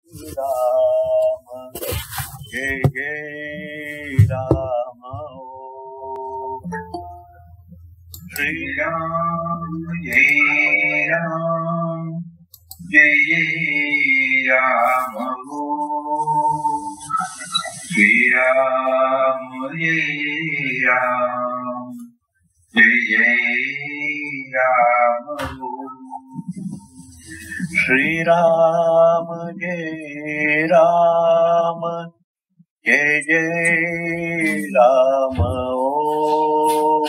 Ram, Jai Jai Ram. Shri Ram, Jai Ram, Jai Jai Ram. Shri Ram, Jai Ram, Jai Jai Ram. Shri Ram, Jai Ram, Jai Jai Ram. Om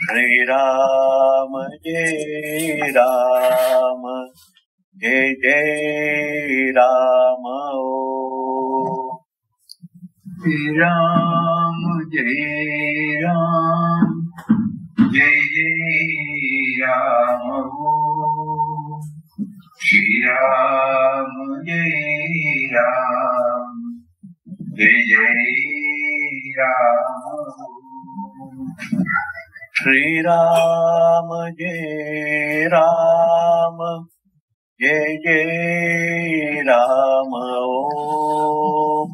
Shri Ram, Jai Ram, Jai Jai Ram. Om Shri Ram, Jai Ram, Jai Jai Ram. Shri Ram, Jai Ram, Jai Jai Ram. Shri Ram, Jai Ram, Jai Jai Ram. Om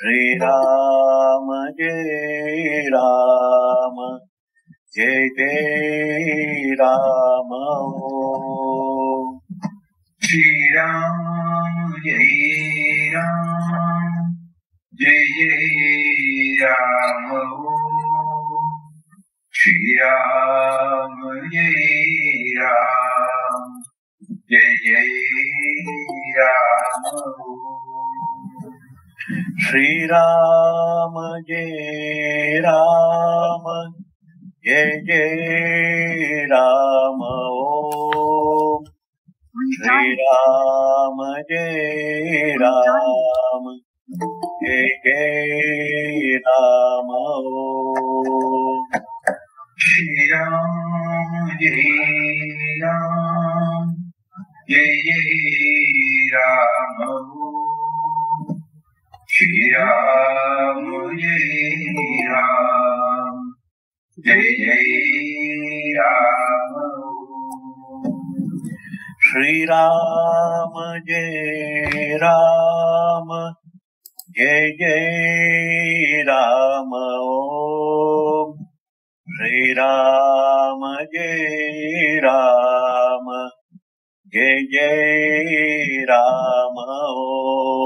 Shri Ram, Jai Ram, Jai Jai Ram. Shri Ram, Jai Ram, Jai Jai Ram. Shri Ram, Jai Ram, Jai Jai Ram. Shri Ram, Jai Ram, Jai Jai Ram. Om Shri Ram, Jai Ram, Jai Jai Ram. Om Shri Ram, Jai Ram, Jai Jai Ram. Shri Ram, Jai Ram, Jai Jai Ram. Shri Ram, Jai Ram, Jai Jai Ram. Om Shri Ram, Jai Ram, Jai Jai Ram.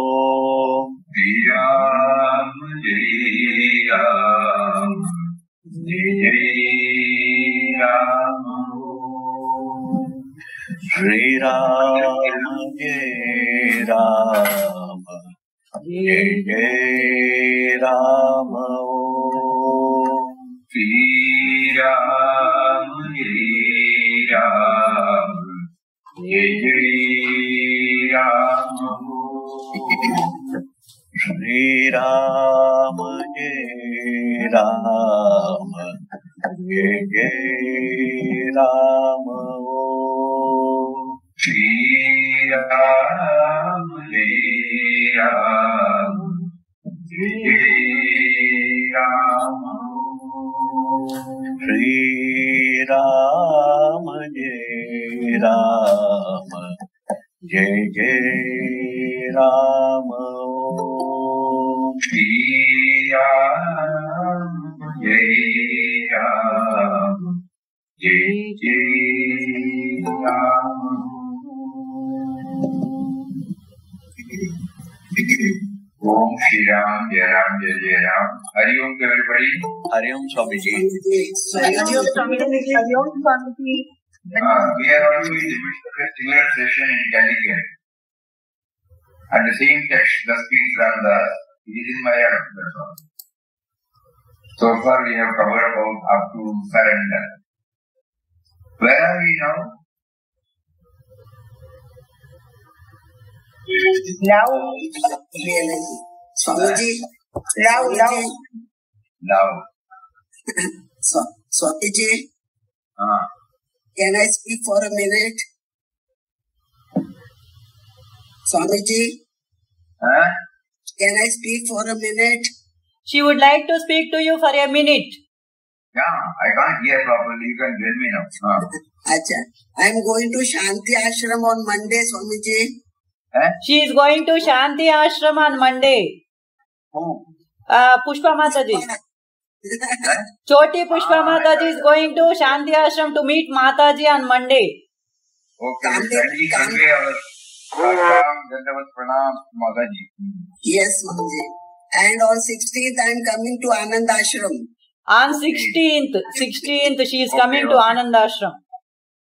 Om Shri Ram, Jai Ram, Jai Jai Ram. Shri Ram, Jai Ram, Jai Jai Ram. Shri Ram, Jai Ram, Jai Jai Ram. Shri Ram, Jai Ram, Jai Jai Ram. Shri Ram, Jai Ram, Jai Jai Ram. Shri Ram, Jai Ram, Jai Jai Ram. Shri Ram, Jai Ram, Jai Jai Ram. Om Shri Ram, Jai Ram, Jai Jai Ram. Hari Om to everybody. Hari Om Swamiji. Hari Om Swamiji. Hari Om Swamiji. We are also in the midst of a similar session in Calicut. And the same text, the speaks Ramdas, is in my hand. That's all. So far we have covered about up to surrender. Where are we now? Now, Swamiji. Now. Swamiji. Can I speak for a minute? Swamiji. Can I speak for a minute? She would like to speak to you for a minute. Yeah, I can't hear properly. You can tell me now. Acha. I am going to Shanti Ashram on Monday, Swamiji. She is going to Shanti Ashram on Monday. Who? Pushpa Mataji. Choti Pushpa Mataji is going to Shanti Ashram to meet Mataji on Monday. Okay, kindly convey our Satsang, Dandavat Pranam to Mataji. Yes, Mataji. And on 16th, I am coming to Anand Ashram. On 16th, she is coming to Anand Ashram.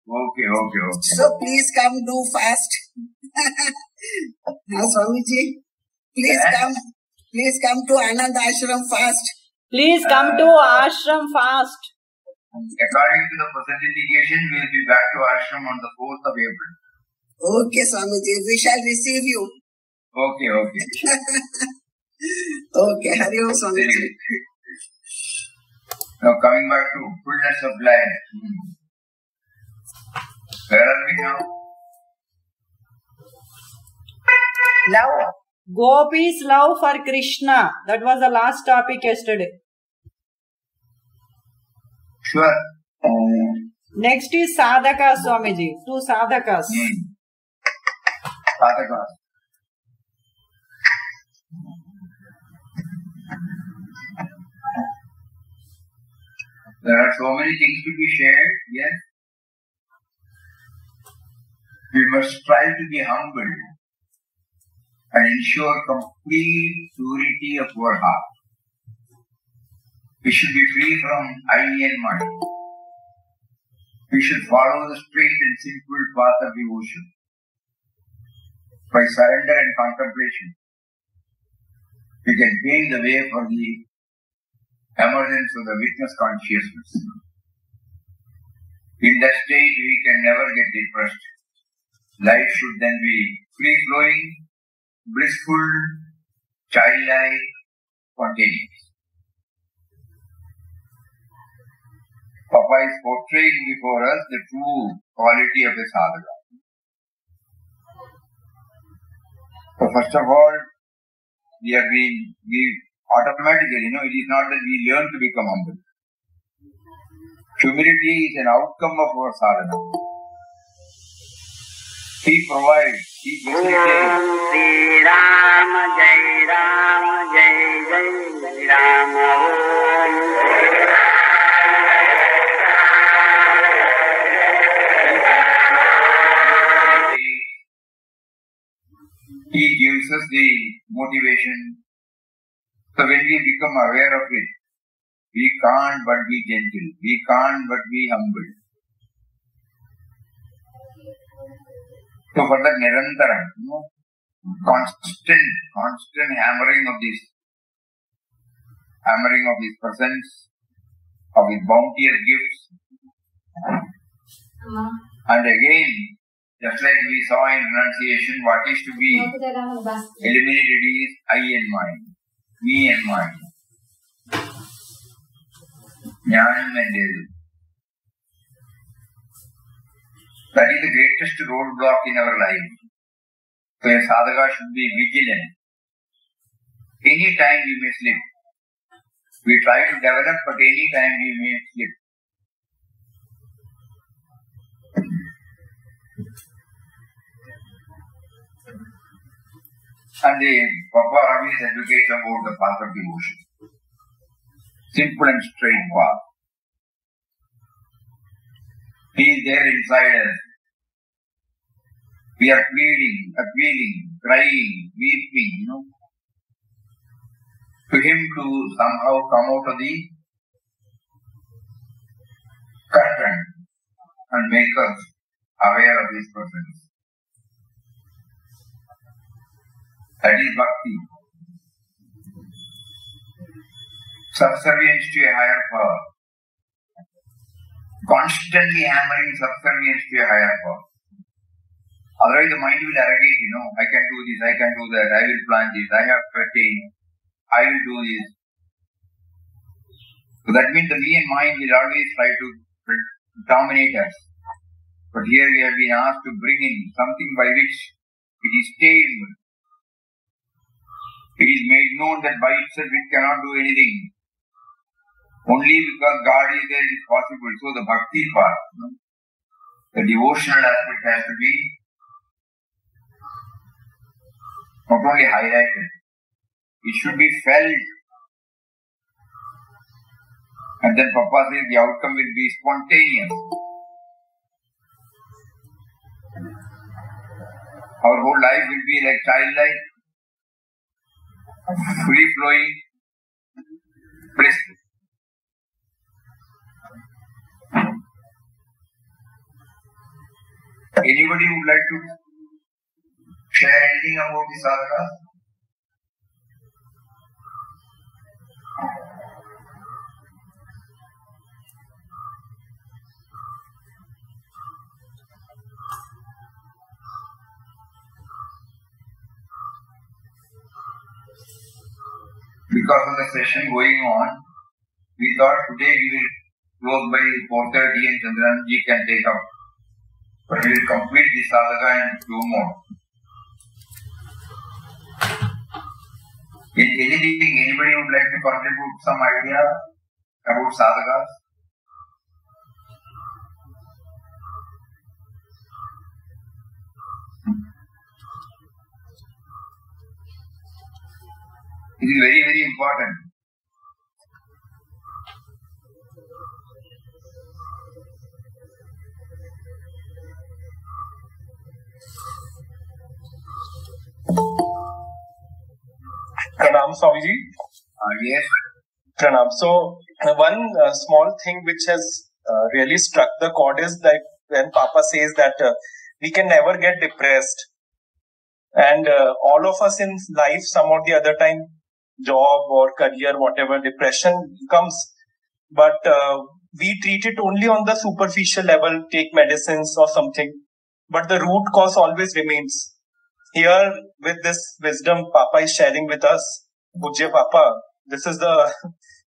Okay. So please come do fast. Swamiji, please come to Anand Ashram fast. Please come to Ashram fast. According to the present indication, we will be back to Ashram on the 4th of April. Okay, Swamiji, we shall receive you. Okay. Okay, Hari Om Swamiji. Now coming back to fullness of life. Where are we now? Love. Gopis' love for Krishna. That was the last topic yesterday. Sure. Next is Sadhaka, Swamiji. Two Sadhakas. Sadhakas. There are so many things to be shared, yes. We must strive to be humble and ensure complete purity of our heart. We should be free from I and mind. We should follow the straight and simple path of devotion by surrender and contemplation. We can pave the way for the emergence of the witness consciousness. In that state, we can never get depressed. Life should then be free-flowing, blissful, childlike, spontaneous. Papa is portraying before us the true quality of a sadhaka. So first of all, we automatically, it is not that we learn to become humble. Humility is an outcome of our sadhana. He provides, He facilitates. Shri Ram, Jai Ram, Jai Jai Ram, He gives us the motivation. So when we become aware of it, we can't but be gentle. We can't but be humble. So for that Nirantaram, constant hammering of this presence, of his bounteous gifts. And again, just like we saw in renunciation, what is to be eliminated is I and mine, me and mine, jnanam and dedu. That is the greatest roadblock in our life. So a sadhaka should be vigilant. Any time we may slip. We try to develop, but any time we may slip. And the Papa always advocates about the path of devotion. Simple and straight path. He is there inside us. We are pleading, appealing, crying, weeping, to Him to somehow come out of the curtain and make us aware of His presence. That is bhakti. Subservience to a higher power. Constantly hammering subservience to a higher power. Otherwise the mind will arrogate, I can do this, I can do that, I will plan this, I have attained, I will do this. So that means the me and mind will always try to dominate us. But here we have been asked to bring in something by which it is tamed. It is made known that by itself it cannot do anything. Only because God is there it is possible. So the bhakti part, the devotional aspect has to be not only highlighted. It should be felt. And then Papa says the outcome will be spontaneous. Our whole life will be like childlike, free-flowing, bliss. Anybody would like to share anything about the sadhana? Because of the session going on, we thought today we will close by 4:30 and Chandranji can take up. But we will complete the sadhaka and do more. Anything, anybody would like to contribute some idea about sadhakas? It is very, very important. Pranam Swamiji. Yes. Pranam. So, one small thing which has really struck the chord is that when Papa says that we can never get depressed. And all of us in life, some or the other time, job or career, whatever, depression comes. But we treat it only on the superficial level, take medicines or something. But the root cause always remains. Here, with this wisdom Papa is sharing with us, Pujya Papa, this is the,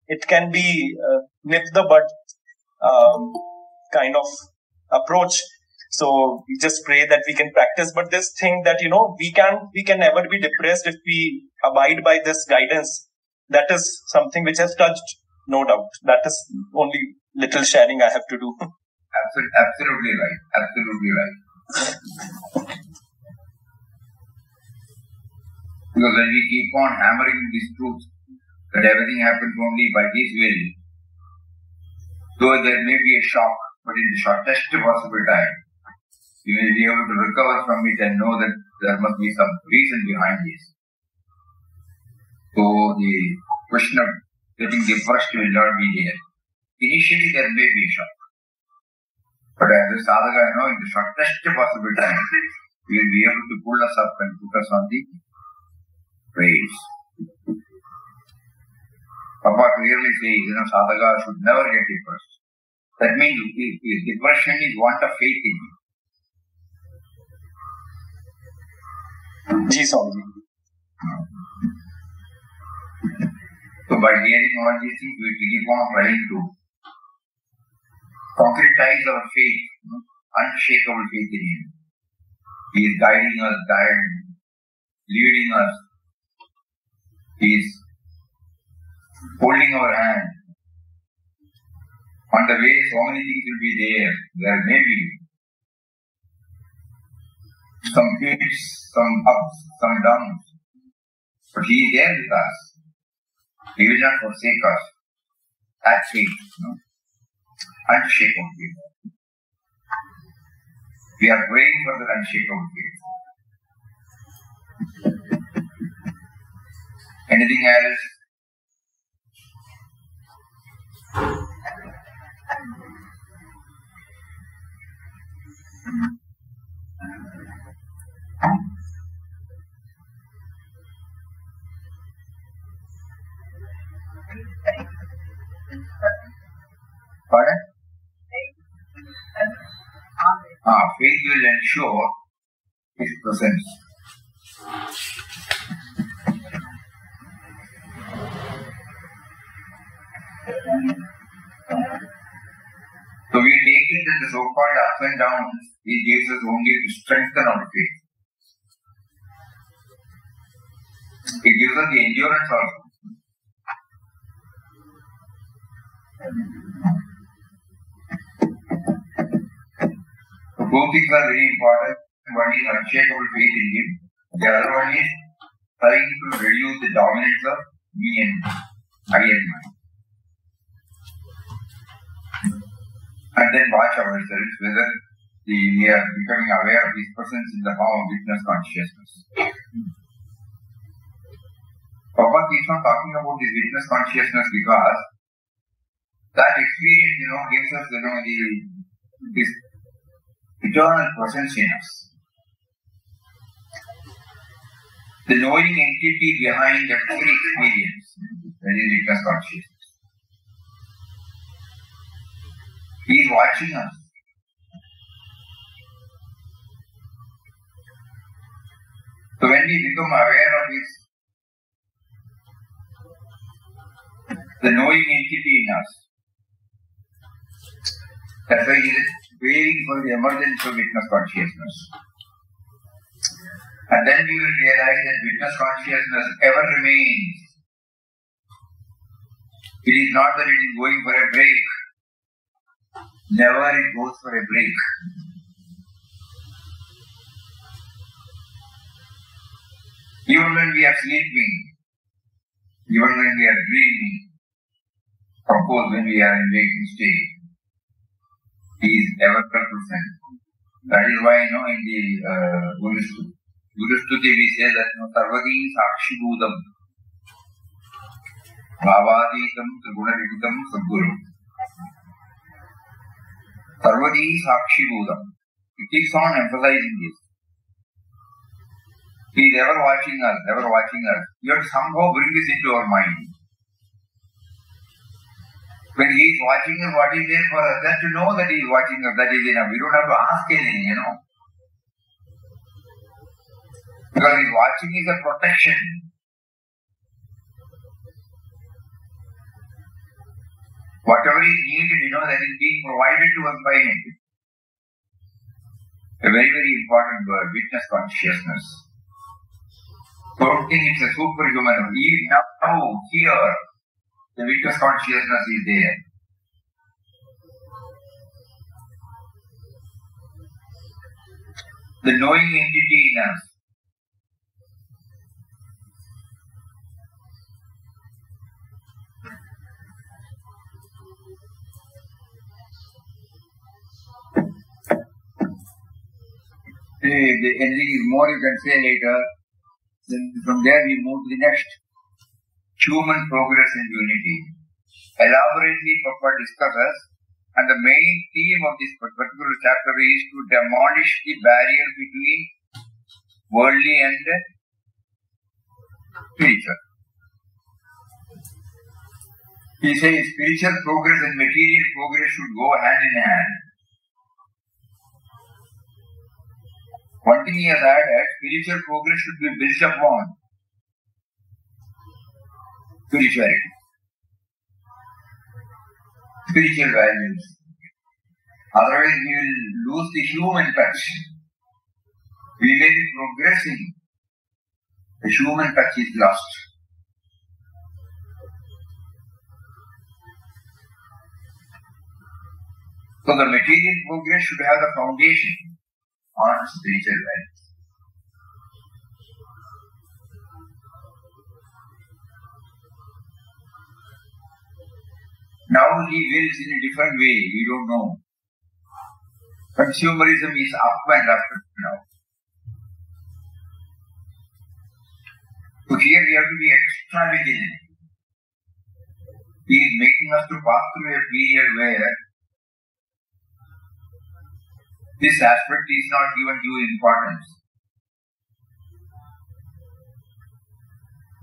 it can be nip the bud kind of approach. So we just pray that we can practice. But this thing that, we can never be depressed if we abide by this guidance. That is something which has touched, no doubt. That is only little sharing I have to do. Absolutely right. Absolutely right. Because when we keep on hammering this truth, that everything happens only by His will, though there may be a shock, but in the shortest possible time, you will be able to recover from it and know that there must be some reason behind this. So the question of getting depressed will not be there. Initially there may be a shock, but as a sadhaka, in the shortest possible time, we will be able to pull us up and put us on the rails. Papa clearly says, sadhaka should never get depressed. That means depression is want of faith in you. Ji Swamiji. So by hearing all these things, we keep on trying to concretize our faith, unshakable faith in Him. He is guiding us, leading us. He is holding our hand. On the way, so many things will be there. There may be some hits, some ups, some downs. But He is there with us. He will not forsake us. That faith, unshakable faith. We are praying for that unshakable faith. Anything else? Pardon? Faith will ensure His presence. So we take it that the so-called ups and downs, He gives us only to strengthen our faith. He gives us the endurance also. So two things are very important. One is unshakable faith in Him. The other one is trying to reduce the dominance of me and I and mine. And then watch ourselves whether we are becoming aware of His presence in the form of witness consciousness. Papa keeps on talking about this witness consciousness because that experience, gives us, this eternal presence in us. The knowing entity behind every experience, that is witness consciousness. He is watching us. So when we become aware of the knowing entity in us, that's why he is waiting for the emergence of witness consciousness. And then we will realize that witness consciousness ever remains. It is not that it is going for a break. Never it goes for a break. Even when we are sleeping, even when we are dreaming, of course when we are in waking state, He is ever present. That is why, in the Guru Stuti we say that Sarvadi Sakshi Bhudam Bhavaditam Triguna Sadguru. Sarvadi Sakshi Bhudam. He keeps on emphasizing this. He is ever watching us, ever watching us. You have to somehow bring this into our mind. When He is watching us, what is there for us? Just to know that He is watching us, that is enough. We don't have to ask anything, Because His watching is a protection. Whatever is needed, that is being provided to us by Him. A very, very important word, witness consciousness. Don't think it's a superhuman. Even now, here, the witness consciousness is there. The knowing entity in us. Anything is more you can say later. Then from there we move to the next. Human progress and unity. Elaborately Papa discusses, and the main theme of this particular chapter is to demolish the barrier between worldly and spiritual. He says spiritual progress and material progress should go hand in hand. One thing he has added, spiritual progress should be built upon spirituality, spiritual values. Otherwise we will lose the human touch. We may be progressing. The human touch is lost. So the material progress should have the foundation on spiritual values. Now he wills in a different way, we don't know. Consumerism is up and up now. So here we have to be extra vigilant. He is making us to pass through a period where this aspect is not given due importance.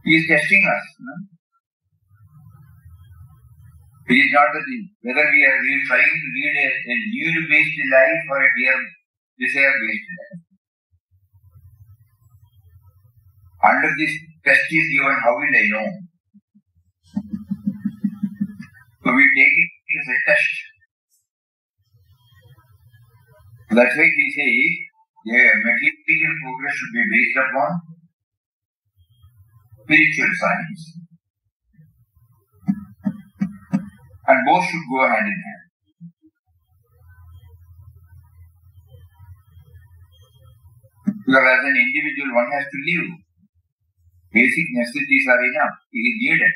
He is testing us. It is not that whether we are trying to lead a need-based life or a desire-based life. Under this test is given, how will I know? So we take it as a test. That's why he says, material progress should be based upon spiritual science. And both should go hand in hand. Because as an individual, one has to live. Basic necessities are enough. It is needed.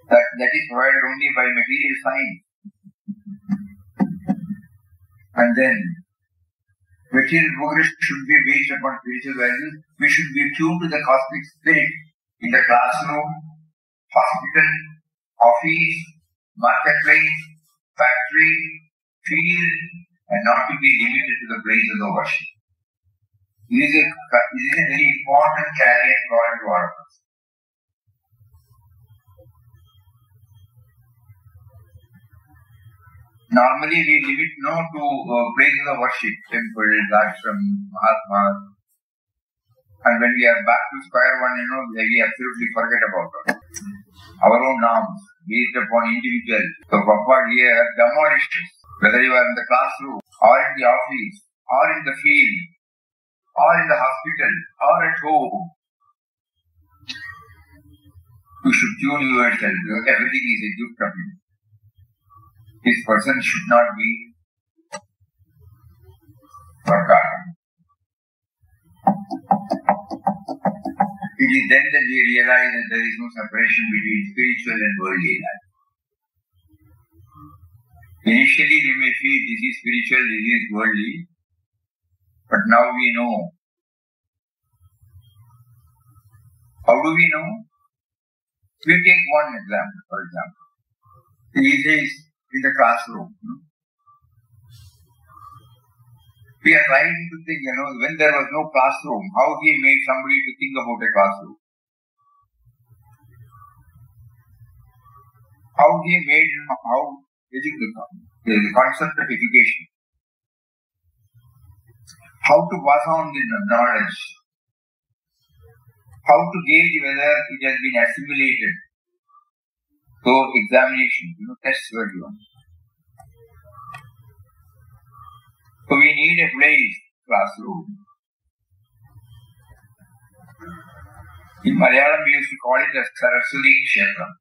That is provided only by material science. And then, material progress should be based upon spiritual values. We should be tuned to the cosmic spirit in the classroom, hospital, office, marketplace, factory, field, and not to be limited to the places of worship. This is a very important carrier call to all of us. Normally we limit to places of worship, temple, ashram, mahatma. And when we are back to square one, we absolutely forget about it. Our own norms, based upon individual. So Papa here demolishes, whether you are in the classroom, or in the office, or in the field, or in the hospital, or at home. You should tune yourself, because everything is a gift of you. This person should not be forgotten. It is then that we realize that there is no separation between spiritual and worldly life. Initially we may feel this is spiritual, this is worldly, but now we know. How do we know? We take one example, for example. He says in the classroom. We are trying to think, when there was no classroom, how he made somebody to think about a classroom. How he made, the concept of education. How to pass on the knowledge. How to gauge whether it has been assimilated. So examination, tests were given. So we need a place, classroom. In Malayalam we used to call it as Saraswati Kshetram.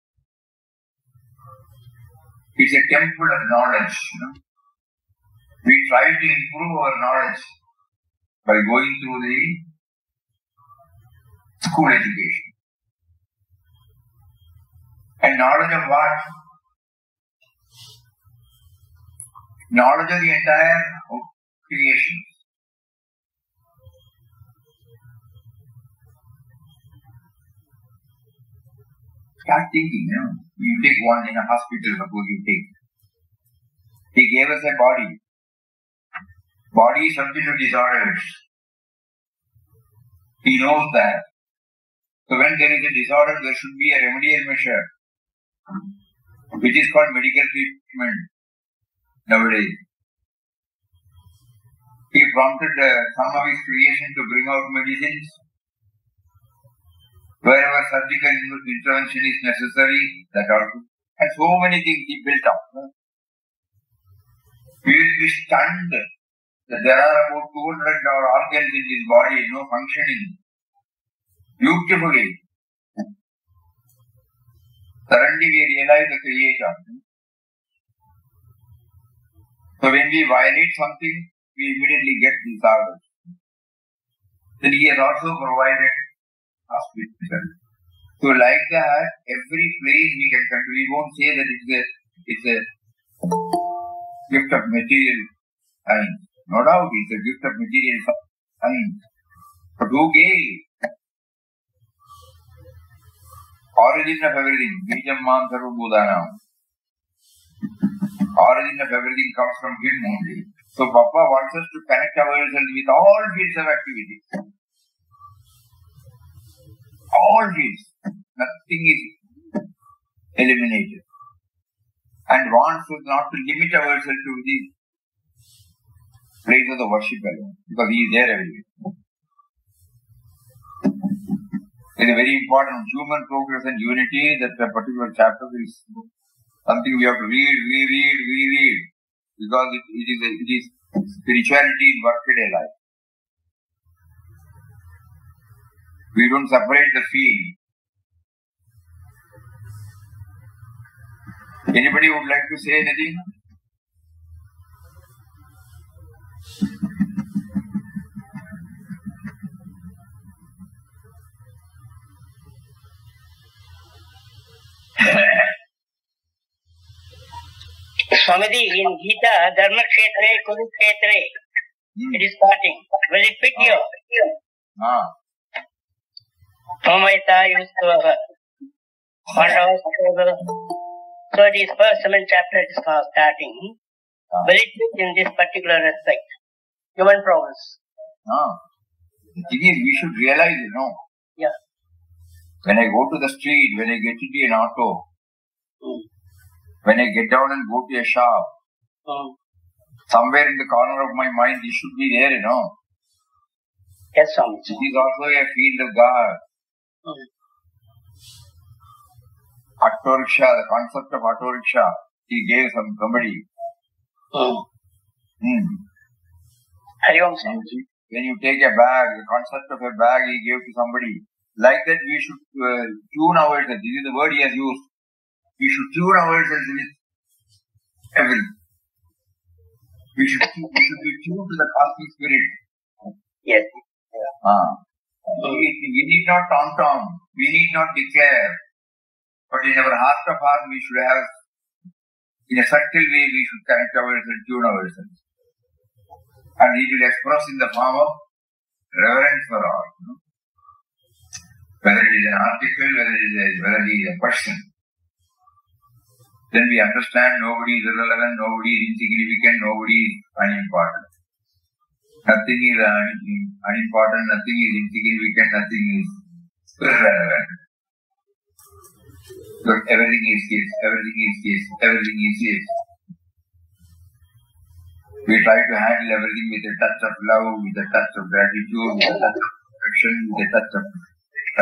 It's a temple of knowledge. We try to improve our knowledge by going through the school education. And knowledge of what? Knowledge of the entire creation. Start thinking, You take one in a hospital, suppose you take. He gave us a body. Body is subject to disorders. He knows that. So when there is a disorder, there should be a remedial measure, which is called medical treatment nowadays. He prompted some of his creation to bring out medicines. Wherever surgical intervention is necessary, that also. And so many things he built up. We will be stunned that there are about 200 organs in his body, functioning beautifully. Suddenly we realize the creator. So when we violate something, we immediately get disorders. Then he has also provided hospital. So like that, every place we can come to, we won't say that it's a gift of material science. No doubt it's a gift of material science. But who gave? Origin of everything. Bijam Mam Sarva Bhutanam. Origin of everything comes from him only. So Papa wants us to connect ourselves with all fields of activities. All fields. Nothing is eliminated. And wants us not to limit ourselves to the place of the worship alone. Because he is there everywhere. It is very important. Human progress and unity, that a particular chapter is something we have to reread. Because it is spirituality in workaday life. We don't separate the field. Anybody would like to say anything? Swamiji, in Gita, Dharma Kshetre, Kurukshetre, it is starting. Will it fit here? Mamaita Yustava. So it is first 7 chapter it is starting. Will it fit in this particular aspect? Human progress. The thing is, we should realize, Yeah. when I go to the street, when I get into an auto, when I get down and go to a shop, somewhere in the corner of my mind, this should be there, Yes, Swami. It is also a field of God. Auto rickshaw, the concept of auto rickshaw, he gave somebody. Hari Om, Swamiji. When you take a bag, the concept of a bag he gave to somebody. Like that, we should tune ourselves. This is the word he has used. We should tune ourselves with everything. We should be tuned to the cosmic spirit. Yes. We need not tom-tom. We need not declare. But in our heart of heart, we should have, in a subtle way, we should connect ourselves, tune ourselves. And it will express in the form of reverence for all. Whether it is an article, whether it is a person. Then we understand nobody is irrelevant, nobody is insignificant, nobody is unimportant. Nothing is unimportant, nothing is insignificant, nothing is irrelevant. So everything is His, everything is His, everything is His. We try to handle everything with a touch of love, with a touch of gratitude, with a touch of affection, with a touch of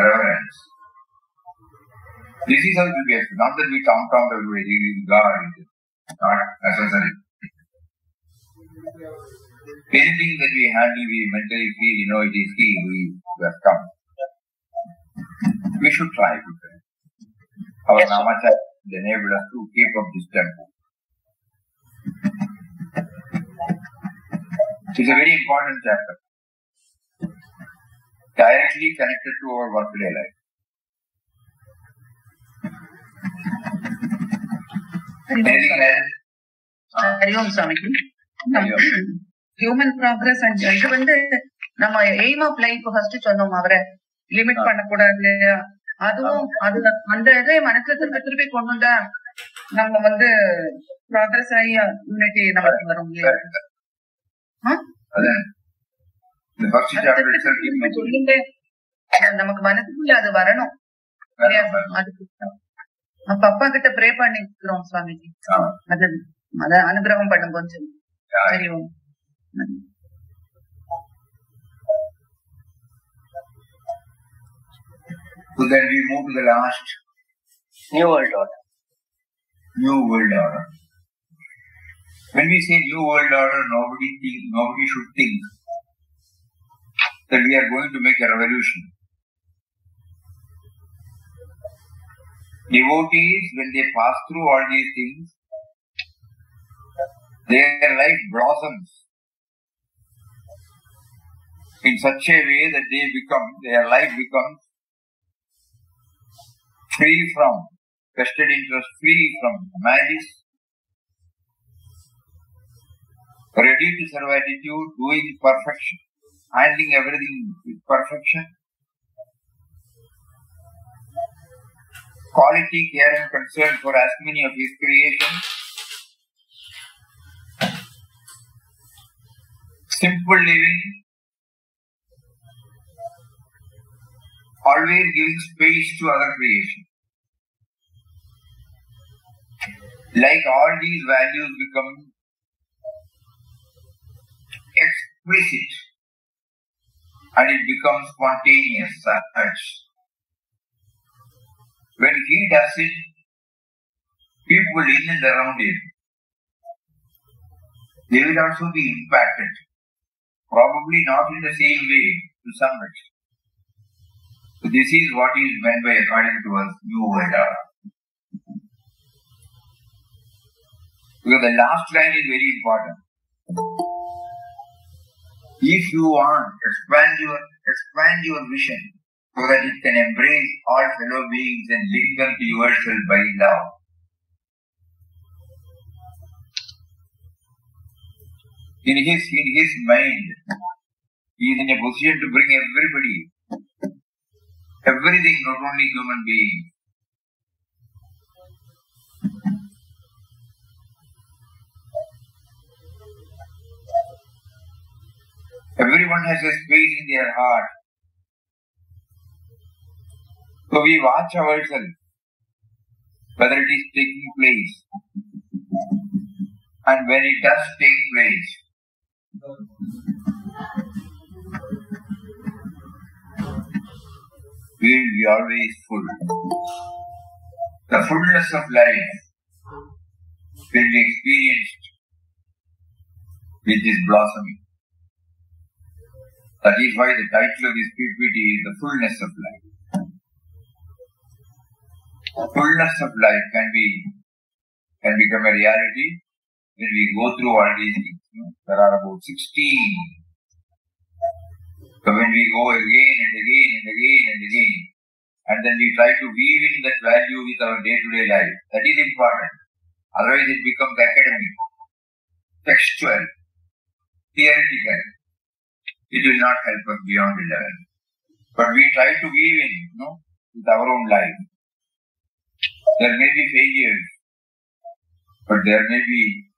reverence. This is how we get. Not that we tom-tom everybody, this is God. It is not necessary. Anything that we handle, we mentally feel, it is He who has come. We should try to try. Our Namacharya enabled us to keep up this tempo. It's a very important chapter. Directly connected to our workday life. Anything else? Hari Om, Swamiji. Human progress and இது வந்து நம்ம aim of life first சொன்னோம், அவரை limit பண்ணக்கூடாது. அதுவும் அது அந்த இதை மனசுல திருப்பி கொண்டு வந்தா நம்ம வந்து ப்ராக்ரஸ் ஆகி யூனிட்டி நமக்கு வரும். சொல்லுங்க, நமக்கு மனசுக்குள்ள அது வரணும். அப்ப அப்பா கிட்ட ப்ரே பண்ணிக்கிறோம் சுவாமிஜி, அத அனுகிரகம் பண்ணும்போது. சரி ஓம். So then we move to the last. New World Order. New World Order. When we say New World Order, nobody should think that we are going to make a revolution. Devotees, when they pass through all these things, their life blossoms in such a way that their life becomes free from vested interest, free from malice, ready to serve attitude, doing perfection, handling everything with perfection, quality, care and concern for as many of His creations, simple living, always giving space to other creation. Like all these values become explicit and it becomes spontaneous, such. When he does it, people in and around him, they will also be impacted. Probably not in the same way to some extent. So this is what is meant by, according to us, New World Order. Because the last line is very important. If you want, expand your vision so that it can embrace all fellow beings and link them to yourself by love. In his mind, he is in a position to bring everybody, everything, not only human beings. Everyone has a space in their heart. So we watch ourselves, whether it is taking place. And when it does take place, we will be always full. The fullness of life will be experienced with this blossoming. That is why the title of this PPT is The Fullness of Life. Fullness of life can become a reality when we go through all these things. There are about 16. So when we go again and again and again and again, and then we try to weave in that value with our day-to-day life, that is important. Otherwise it becomes academic, textual, theoretical. It will not help us beyond the level. But we try to weave in, with our own life. There may be failures, but there may be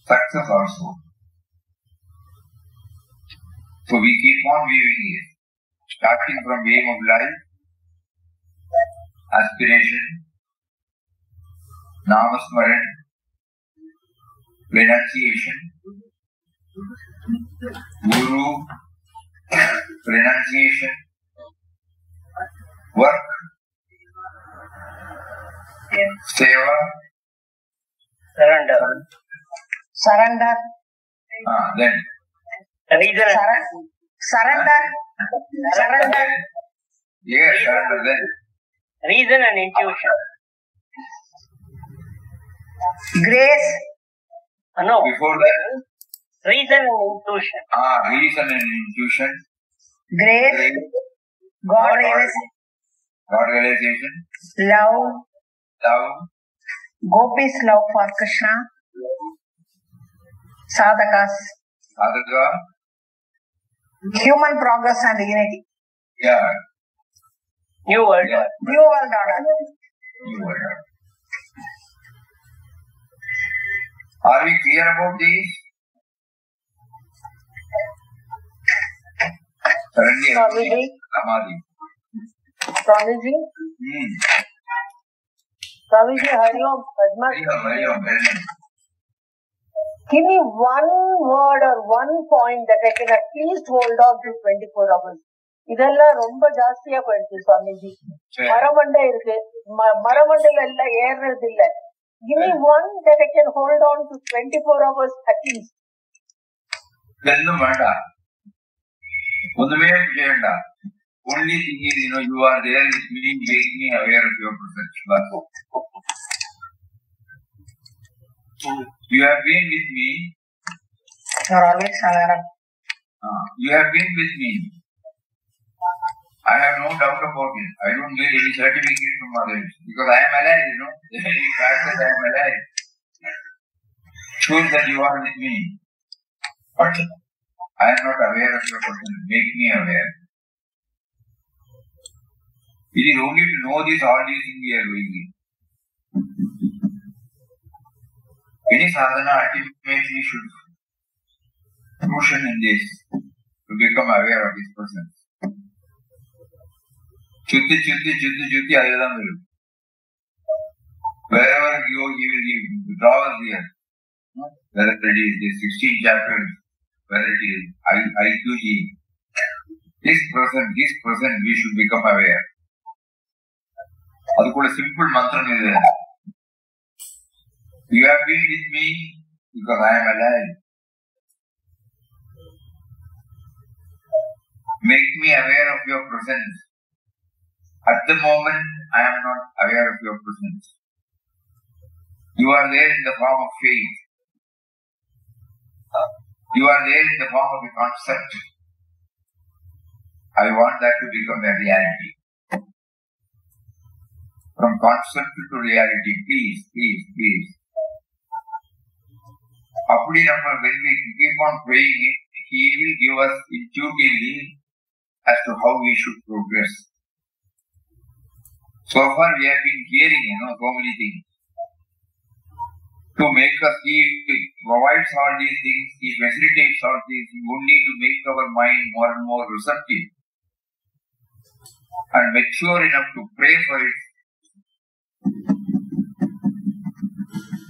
success also. So we keep on weaving it, starting from aim of life, aspiration, namasmaran, renunciation, guru, renunciation, work, seva, Surrender. Then reason, Surrender. yes, surrender. Then reason and intuition. Grace. No, before that, reason and intuition. reason and intuition, Grace. God realization. Love. Gopis' love for Krishna. Sadhakas. sadhaka, Human progress and unity. yeah, New world. yeah, New world order. new word. Are we clear about this? Suddenly, Swamiji. Samadhi. Swamiji. Swamiji, Hari Om. Very well. Give me one word or one point that I can at least hold on to 24 hours. இதெல்லாம் ரொம்ப ஜாஸ்தியா போயிடுச்சு சுவாமிஜி. மரமண்டை இருக்கு, மரமண்டையில எல்லாம் ஏறுறது இல்ல. Give me one that I can hold on to 24 hours at least. இதெல்லாம் வேண்டாம், ஒண்ணுமே செய்யണ്ട. Only thing is, you are there with me, make me aware of your presence. You have been with me. You are always aware. You have been with me. I have no doubt about it. I don't need any certificate from others because I am alive, The very fact that I am alive shows that you are with me. But I am not aware of your presence. Make me aware. It is only to know this, all these things we are doing it. Any sadhana ultimately should function in this, to become aware of his presence. Chutti, ayadam will. Wherever you go, he will draw us here. Whether it is the 16 chapters, whether it is IQG, this present, we should become aware. That's a simple mantra. You have been with me because I am alive. Make me aware of your presence. At the moment, I am not aware of your presence. You are there in the form of faith. You are there in the form of a concept. I want that to become a reality. From concept to reality, please. When we keep on praying it, He will give us intuitively as to how we should progress. So far we have been hearing, so many things. To make us, He provides all these things, He facilitates all these things only to make our mind more and more receptive and mature enough to pray for its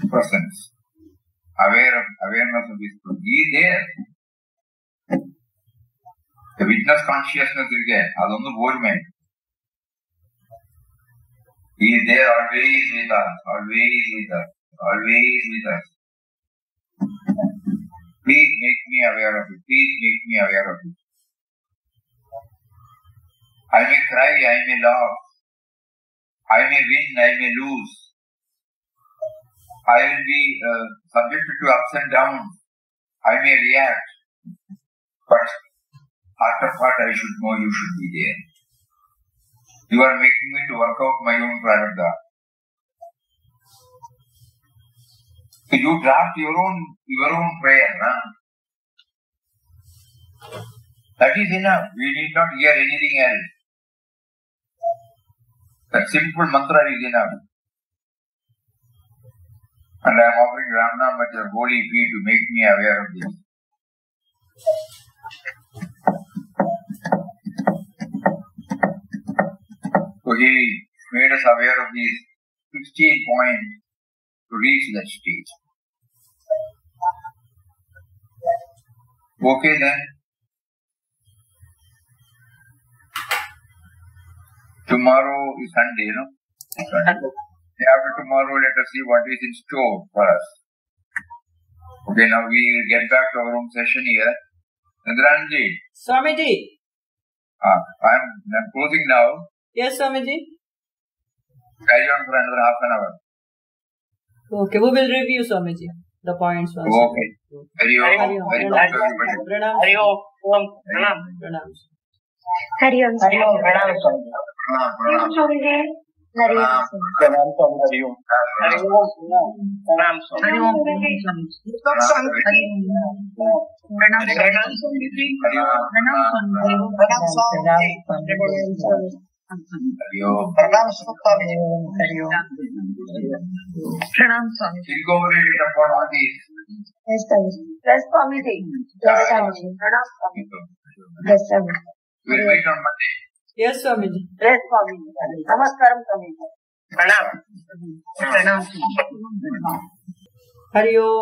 presence. Awareness of His presence. He is there. The witness consciousness is there. That's the word man. He is there always with us, always with us, always with us. Please make me aware of it. Please make me aware of it. I may cry, I may laugh. I may win, I may lose. I will be subjected to ups and downs. I may react. But heart of heart, I should know you should be there. You are making me to work out my own prarabdha. So you draft your own prayer. That is enough. We need not hear anything else. That simple mantra is enough. And I am offering Ramnam at your holy feet to make me aware of this. So He made us aware of these 16 points to reach that stage. Okay then. Tomorrow is Sunday, Sunday. After tomorrow, let us see what is in store for us. Okay, now we will get back to our own session here. Nandranji. Swamiji. I'm closing now. Yes, Swamiji. Carry on for another half an hour. Okay, we will review, Swamiji, the points once. Okay. Hari Om. Hari Om. Very good, everybody. Pranam. Hari Om. Pranam. Pranam. Hari Om. Hari Om. Pranam. Pranam. Hari Om. Pranam Swami. Hari Om. Hari Om. Pranam. Hari Om. Satsang. Hari Om. Pranam. Hari Om. Pranam Swami. Pranam Swami. Think over it upon all these. Yes, Swami. Yes, Swami. Yes, Swami. Pranam Swami. Yes, Swami. We will meet on Monday. Yes, Swamiji. Yes, Swami. Namaskaram, Swami. Pranam. Pranam. Hari Om.